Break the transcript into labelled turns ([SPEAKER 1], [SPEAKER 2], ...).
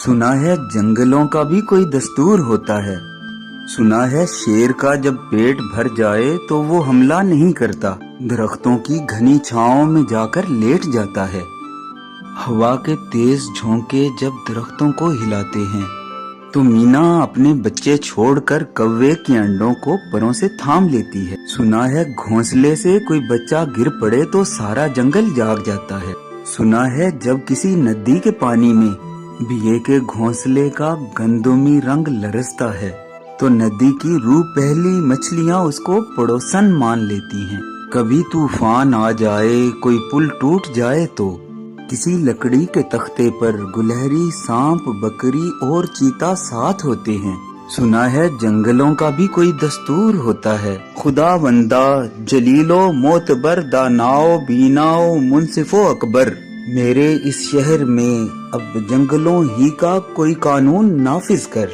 [SPEAKER 1] سنا ہے جنگلوں کا بھی کوئی دستور ہوتا ہے۔ سنا ہے شیر کا جب پیٹ بھر جائے تو وہ حملہ نہیں کرتا، درختوں کی گھنی چھاؤں میں جا کر لیٹ جاتا ہے۔ ہوا کے تیز جھونکے جب درختوں کو ہلاتے ہیں تو مینا اپنے بچے چھوڑ کر کوے کے انڈوں کو پروں سے تھام لیتی ہے۔ سنا ہے گھونسلے سے کوئی بچہ گر پڑے تو سارا جنگل جاگ جاتا ہے۔ سنا ہے جب کسی ندی کے پانی میں بھیے کے گھونسلے کا گندمی رنگ لرزتا ہے تو ندی کی روح پہلی مچھلیاں اس کو پڑوسن مان لیتی ہیں۔ کبھی طوفان آ جائے، کوئی پل ٹوٹ جائے تو کسی لکڑی کے تختے پر گلہری، سانپ، بکری اور چیتا ساتھ ہوتے ہیں۔ سنا ہے جنگلوں کا بھی کوئی دستور ہوتا ہے۔ خدا بندہ، جلیل و معتبر، داناؤ، بیناؤ، منصف و اکبر، میرے اس شہر میں اب جنگلوں ہی کا کوئی قانون نافذ کر۔